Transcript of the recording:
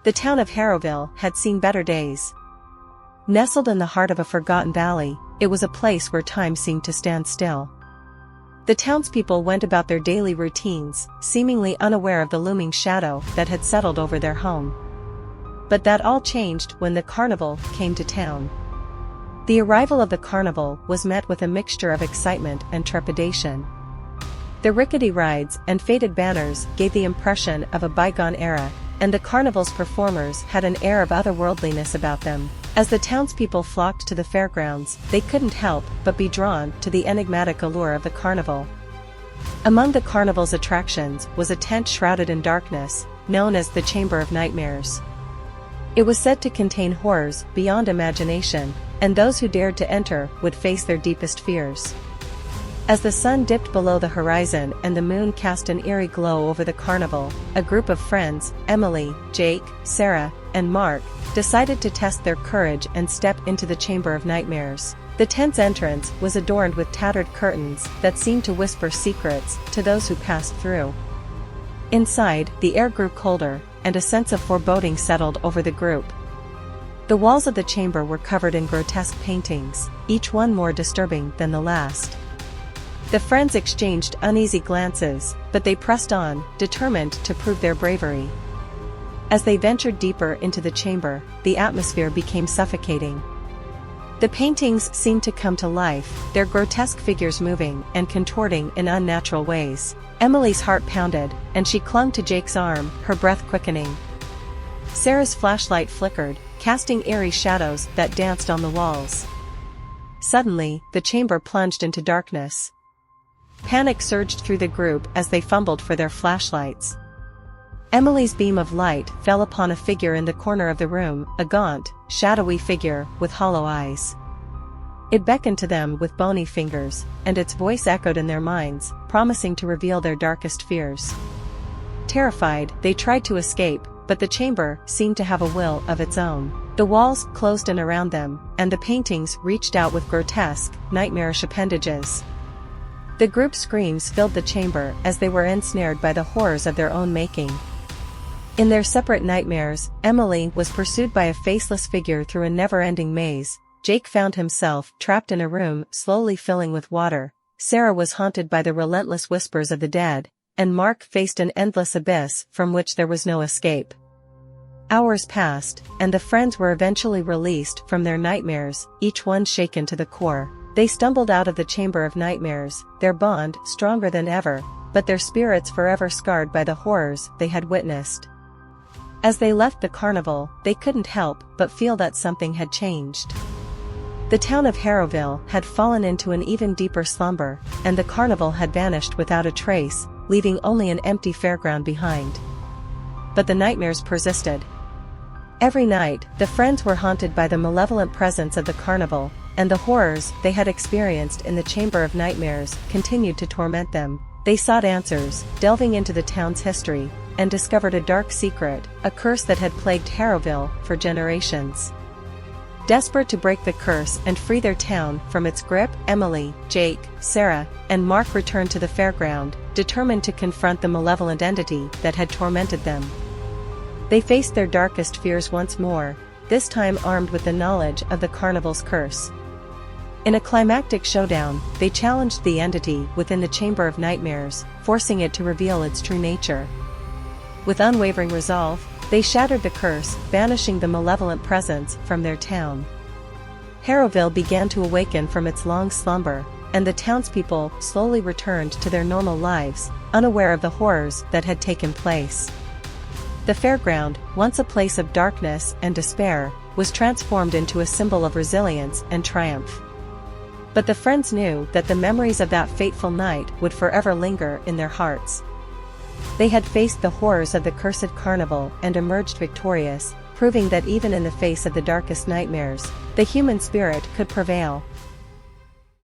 The town of Harrowville had seen better days. Nestled in the heart of a forgotten valley, it was a place where time seemed to stand still. The townspeople went about their daily routines, seemingly unaware of the looming shadow that had settled over their home. But that all changed when the carnival came to town. The arrival of the carnival was met with a mixture of excitement and trepidation. The rickety rides and faded banners gave the impression of a bygone era, and the carnival's performers had an air of otherworldliness about them. As the townspeople flocked to the fairgrounds, they couldn't help but be drawn to the enigmatic allure of the carnival. Among the carnival's attractions was a tent shrouded in darkness, known as the Chamber of Nightmares. It was said to contain horrors beyond imagination, and those who dared to enter would face their deepest fears. As the sun dipped below the horizon and the moon cast an eerie glow over the carnival, a group of friends, Emily, Jake, Sarah, and Mark, decided to test their courage and step into the Chamber of Nightmares. The tent's entrance was adorned with tattered curtains that seemed to whisper secrets to those who passed through. Inside, the air grew colder, and a sense of foreboding settled over the group. The walls of the chamber were covered in grotesque paintings, each one more disturbing than the last. The friends exchanged uneasy glances, but they pressed on, determined to prove their bravery. As they ventured deeper into the chamber, the atmosphere became suffocating. The paintings seemed to come to life, their grotesque figures moving and contorting in unnatural ways. Emily's heart pounded, and she clung to Jake's arm, her breath quickening. Sarah's flashlight flickered, casting eerie shadows that danced on the walls. Suddenly, the chamber plunged into darkness. Panic surged through the group as they fumbled for their flashlights. Emily's beam of light fell upon a figure in the corner of the room, a gaunt, shadowy figure with hollow eyes. It beckoned to them with bony fingers, and its voice echoed in their minds, promising to reveal their darkest fears. Terrified, they tried to escape, but the chamber seemed to have a will of its own. The walls closed in around them, and the paintings reached out with grotesque, nightmarish appendages. The group's screams filled the chamber as they were ensnared by the horrors of their own making. In their separate nightmares, Emily was pursued by a faceless figure through a never-ending maze. Jake found himself trapped in a room slowly filling with water. Sarah was haunted by the relentless whispers of the dead, and Mark faced an endless abyss from which there was no escape. Hours passed, and the friends were eventually released from their nightmares, each one shaken to the core. They stumbled out of the Chamber of Nightmares, their bond stronger than ever, but their spirits forever scarred by the horrors they had witnessed. As they left the carnival, they couldn't help but feel that something had changed. The town of Harrowville had fallen into an even deeper slumber, and the carnival had vanished without a trace, leaving only an empty fairground behind. But the nightmares persisted. Every night, the friends were haunted by the malevolent presence of the carnival, and the horrors they had experienced in the Chamber of Nightmares continued to torment them. They sought answers, delving into the town's history, and discovered a dark secret, a curse that had plagued Harrowville for generations. Desperate to break the curse and free their town from its grip, Emily, Jake, Sarah, and Mark returned to the fairground, determined to confront the malevolent entity that had tormented them. They faced their darkest fears once more, this time armed with the knowledge of the carnival's curse. In a climactic showdown, they challenged the entity within the Chamber of Nightmares, forcing it to reveal its true nature. With unwavering resolve, they shattered the curse, banishing the malevolent presence from their town. Harrowville began to awaken from its long slumber, and the townspeople slowly returned to their normal lives, unaware of the horrors that had taken place. The fairground, once a place of darkness and despair, was transformed into a symbol of resilience and triumph. But the friends knew that the memories of that fateful night would forever linger in their hearts. They had faced the horrors of the cursed carnival and emerged victorious, proving that even in the face of the darkest nightmares, the human spirit could prevail.